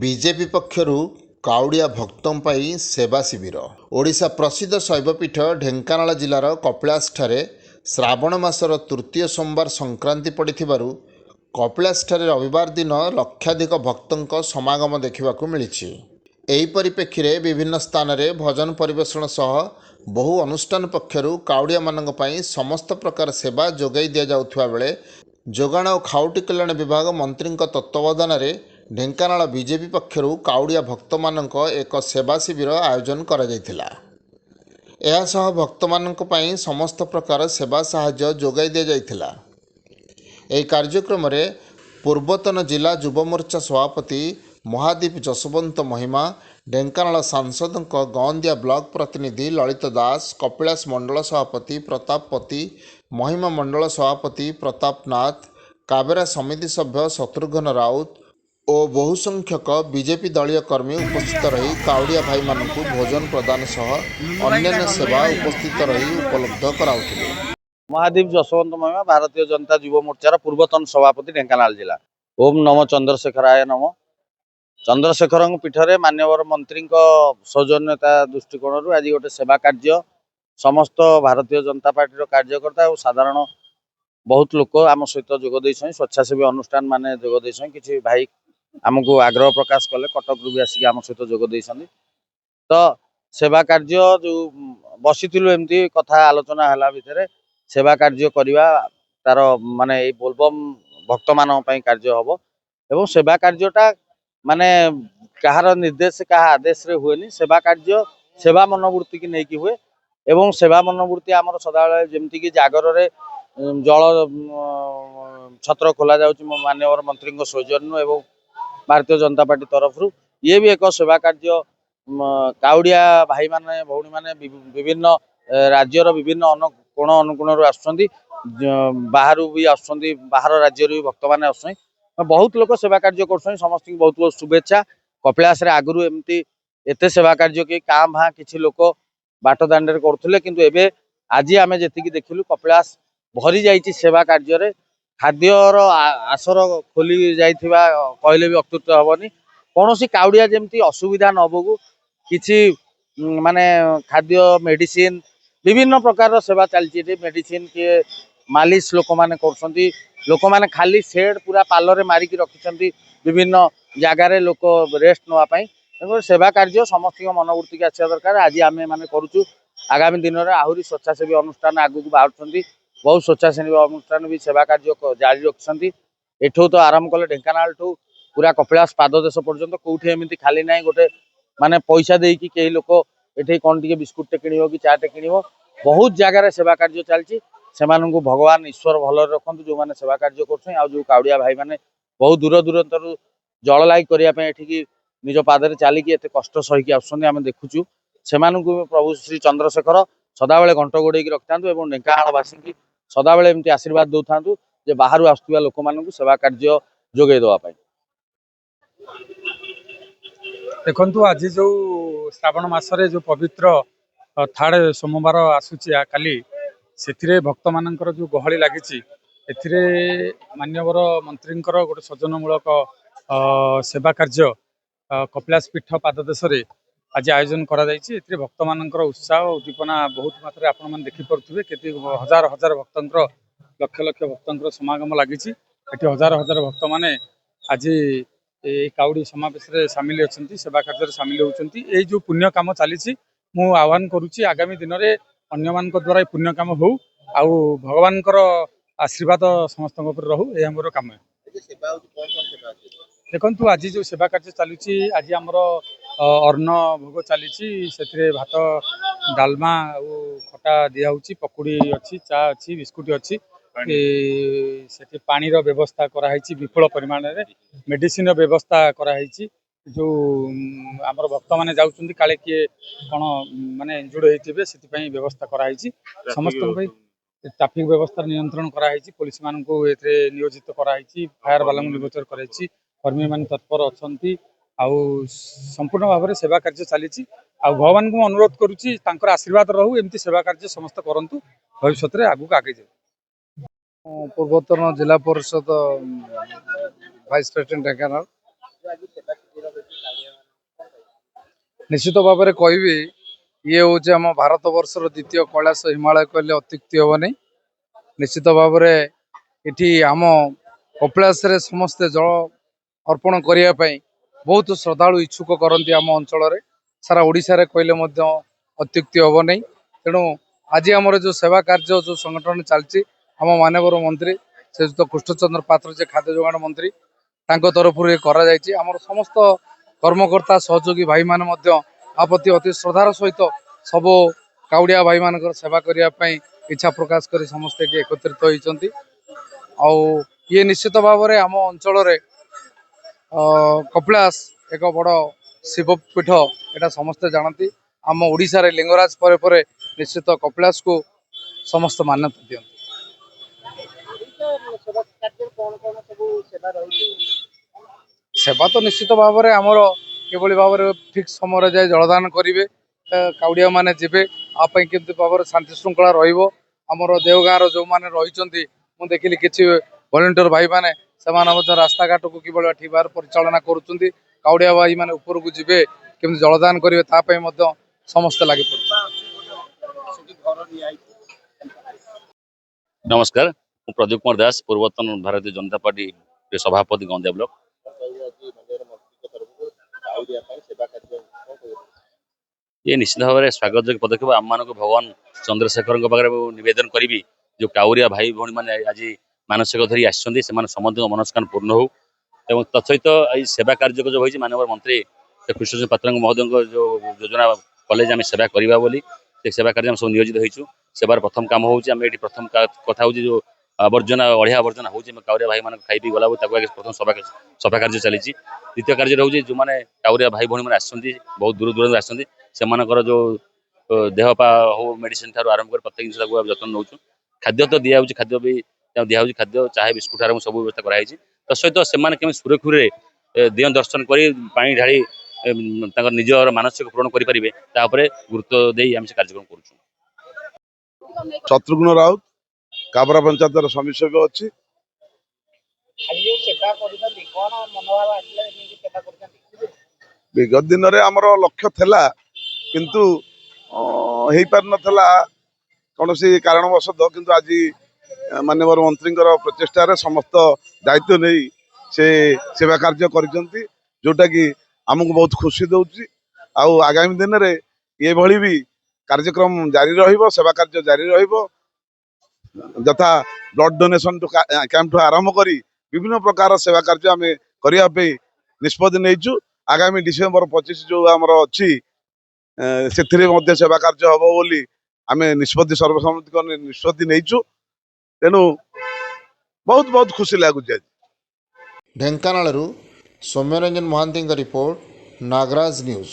BJP पक्षरु काउडिया भक्तों पाई सेवा शिविर। ओडिशा प्रसिद्ध शैवपीठ ढेंकानाल जिलार कपिलासଠାରେ श्रावण मासर तृतीय सोमवार संक्रांति पड़िथिबारु कपिलासଠାରେ रविवार दिन लक्षाधिक भक्तों समागम देखा मिली। एही परिप्रेक्षी विभिन्न स्थान में भजन परिवेषण सह बहु अनुष्ठान पक्षरु काउडिया मानक पई समस्त प्रकार सेवा जोगाई दिया जाउथुवा बेले जोगाण और खाउटी कल्याण विभाग मंत्री तत्वावधान में ढेंकानाल बीजेपी पक्षरु काउडिया भक्त मानक एक सेवा शिविर आयोजन करा जायथिला। एहासह भक्त मानक पई समस्त प्रकार सेवा साहाय्य जोगाई दिया जायथिला। एही कार्यक्रम रे पूर्वतन जिला युव मोर्चा सभापति महादीप जसवंत महिमा, ढेंकानाल सांसद गंदिया ब्लॉक प्रतिनिधि ललित दास, कपिलास मंडल सभापति प्रताप पति, महिमा मंडल सभापति प्रताप नाथ, काबेरा समिति सभ्य शत्रुघ्न राउत और बहु संख्यक बीजेपी दलीय कर्मी उपस्थित रही काउडिया भाई मानकु भोजन प्रदान सह अन्य सेवा उपस्थित रही उपलब्ध कराउथिले। महादीप जसवंत महिमा, भारतीय जनता युव मोर्चार पूर्वतन सभापति, ढेंकानाल जिला। ओम नमो चंद्रशेखराय नमो। चंद्रशेखर पीठरे मान्यवर मंत्री सौजन्यता दृष्टिकोण आज गोटे सेवा कार्य समस्त भारतीय जनता पार्टी कार्यकर्ता और साधारण बहुत लोक आम सहित जोगदे स्वेच्छासेवी अनुष्ठान मान जोगदे किसी भाई आमको आग्रह प्रकाश कले कटक भी आसिक आम सहित जोगदे तो सेवा कार्य जो बसीलु एमती कथा आलोचना है भितर सेवा कार्य करवा तार माने बोलबम भक्त मान कार्य हम एवं सेवा कार्यटा माने कहार निर्देश क्या आदेश रे हुए सेवा कार्य सेवा मनोवृत्ति की नहीं हुए एवं सेवा मनोवृत्ति आमर सदाबले जमती कि जागर रे जल छत्र खोल जा मान्यवर मंत्री सौजन्य एवं भारतीय जनता पार्टी तरफ ये भी एक सेवा कार्य काउडिया भाई माने भौणी माने विभिन्न राज्यर विभिन्न कोण अनुकोण आसुँच बाहर भी आसुँच बाहर राज्य भी भक्त मैंने आसुँच बहुत लोग सेवा कार्य कर समस्त बहुत बहुत शुभेच्छा। कपिलास आगु एमती एते सेवा कार्य कि काँ भाँ किसी लोक बाट दाण्ड करुले किंतु एबे आज आम जी देखिलु कपिलास भरी जाइए सेवा कार्य खाद्यर आसर खोली जाइथिबा कहले भी अत्युक्त हेनी कौन काउडिया जमती असुविधा न भोगु किछि माने खाद्य मेडिसिन विभिन्न प्रकार सेवा चलती मेडिसिन किए मालिश लोक मैंने कर लोक मैंने खाली सेड पूरा पालर मारिकी रखिंट विभिन्न जगार लोक रेस्ट नापी सेवा कार्य समस्त मनोवृत्ति की आसा दरकार। आज आम मैंने करुचु आगामी दिन में आहरी स्वेच्छासेवी अनुष्ठान आगू बाहर बहुत स्वेच्छासेवी अनुष्ठान भी सेवा कार्य जारी रखिंट एठू तो आरंभ कले ढेंकानाल ठू पूरा कपिलास पाददेश पर्यंत कौटे एमती खाली ना गोटे माने पैसा देकी कई लोक ये कौन टे बिस्कुटे किण कि चाटे किण बहुत जगार सेवा कार्य चलती से भगवान ईश्वर भल रखु जो मैंने सेवा कार्य कर काउडिया भाई मैंने बहुत दूर दूरांतर जल लाई करने निज पादरे चलिकी एत कष्ट सहीकि आम देखुचु से प्रभु श्री चंद्रशेखर सदाबले घंट गोड़े रखि था ढेंकानालवासी की सदाबले एमती आशीर्वाद दौ था जे बाहर आसुवा लोक मानू सेवा कार्य जोगे देवाई। देखु आज जो श्रावण मासरे जो पवित्र थर्ड सोमवार आसूची काली से भक्त मानकर जो गहली लगी मान्यवर मंत्री गोटे सज्जनमूलक सेवा कार्य कपिलास पीठ पाददेश आज आयोजन करा भक्त मानकर उत्साह उद्दीपना बहुत मात्रा आपण देखिपे केते हजार हजार भक्त लक्ष लक्ष भक्त समागम लगी हजार हजार भक्त माने आज काउडी समावेश सामिल अच्छा सेवा कार्य सामिल होती ये जो पुण्य काम चली मु आह्वान करुच्ची आगामी दिन में अन्य मान द्वारा पुण्य काम हो आउ भगवान आशीर्वाद समस्त रहू यह मोर काम है। देखु आज जो सेवा कार्य चलुची आज आमर अन्न भोग चली से भात डालमा खटा दिहूँ पकुड़ी अच्छी चा अच्छी बिस्कुट अच्छी से पानी व्यवस्था कराई विपुल परिमाण में मेडिसिन व्यवस्था कराई जो आमर भक्त मैंने जाऊँ काले किए कौन माने इंजुर्ड होते से व्यवस्था कराई समस्त ट्राफिक व्यवस्था नियंत्रण कराई पुलिस मान नियोजित कराई फायर बाला नियोजित कराई कर्मी मान तत्पर अच्छा संपूर्ण भाव में सेवा कार्य चली भगवान को अनुरोध करुच्ची आशीर्वाद रहू एमती सेवा कार्य समस्त करूँ भविष्य में आगू आगे जाए। पूर्वतन जिला परिषद वाइस प्रेसिडेंट ढेंकानाल निश्चित भाव में कहबी ये हूँ आम भारत वर्षर द्वितीय कैलाश हिमालय कहले अत्युक्ति हम नहीं। निश्चित भाव में इटी आम कपिलास रे समस्ते जल अर्पण करने बहुत श्रद्धालु इच्छुक करती आम अंचल सारा ओडिशा रे कहले अत्युक्ति हम नहीं। तेणु आज आमर जो सेवा कार्य जो संगठन चलती आम मानवर मंत्री श्रीजुत कृष्णचंद्र पात्र जे खाद्य जोगाण मंत्री तरफ आमर समस्त कर्मकर्ता सहयोगी भाई मान आपत्ति अति श्रद्धार सहित सब काउड़िया भाई मान सेवा करने इच्छा प्रकाश कर समस्ते एकत्रित होती। ये निश्चित भाव में आम अंचल कपिलास एक बड़ शिवपीठ एटा समस्ते जानती। आम ओडिशा रे लिंगराज पर निश्चित कपिलास को समस्त मान्यता दियंती। सेवा तो निश्चित भाव में आमर किभली भाव में ठीक समय जाए जलदान करेंगे काउड़िया माने जीवे आपई केमती भाव शांति श्रृंखला रमर देवगाँव जो मैंने रही मुझे देखिली किसी वॉलंटियर भाई मैंने रास्ता घाट को किभली ठीक भाव परिचालना करुँच काउड़िया भाई मैंने ऊपर को जीवे केमती जलदान करेंगे तापाई समस्ते लगी पड़े। नमस्कार मु प्रदीप कुमार दास पूर्वतन भारतीय जनता पार्टी के सभापति गंदिया ब्लॉक। ये निश्चित भाव में स्वागत योग्य पदक्षेप आम मान भगवान चंद्रशेखर निवेदन करी जो काउरिया भाई भौणी मैंने आज मानसिक धरी आसछन्ति समस्त मनस्कामना पूर्ण हो एवं तत्सहित ये सेवा कार्य जो होती माननीय मंत्री कृष्णचंद्र पात्र महोदय जो योजना कले आम सेवा करवा बोली से सेवा कार्य सब नियोजित होइछु। सेवार प्रथम काम होउछि आम एठी प्रथम कथा होउछि जो आवर्जना अढ़िया आवर्जना होउछि काउरिया भाई मान खाई पी गला प्रथम सफा कार्य चली। द्वितीय कार्य होउछि जो माने काउरिया भाई भौणी मैंने आसछन्ति बहुत दूर दूर आसछन्ति सेमानकर जो देहपा हो मेडिसिन ठार आरंभ कर प्रत्येक जिनिस जत्न नौ खाद्य तो दिया खाद्य भी दिया खाद्य चाहे बिस्कुट आरंभ सब व्यवस्था कराई तत्सहित से सुरक्षुरे दिय दर्शन कर पानी ढाड़ी निजर मानसिक पूरण करेंगे गुरुत्व दे आम से कार्यक्रम कर। शत्रुघ्न राउत काबरा पंचायत समीक्षक अच्छी विगत दिन में आमर लक्ष्य थिला किंतु हो पार नथला कौन सी कारणवशत किंतु आज माननीय मंत्री प्रचेषार समस्त दायित्व नहीं से सेवा कार्य करिसेंती जोटा कि आमको बहुत खुशी दउची। आगामी दिन में ये भली भी कार्यक्रम जारी रहिबो सेवा कार्य जारी रहिबो यथा ब्लड डोनेशन कैंप ठू आरंभ करी विभिन्न प्रकार सेवा कार्य आम करने निष्पत्ति नहीं। आगामी डिसेम्बर 25 जो आमर अच्छी से सेवा कार्य हम बोली आम निष्पत्ति सर्वसम्मति निष्पत्ति नहीं। तेणु बहुत बहुत खुशी लगुच। ढेंकानालरू सौम्यरंजन महांती रिपोर्ट नागराज न्यूज।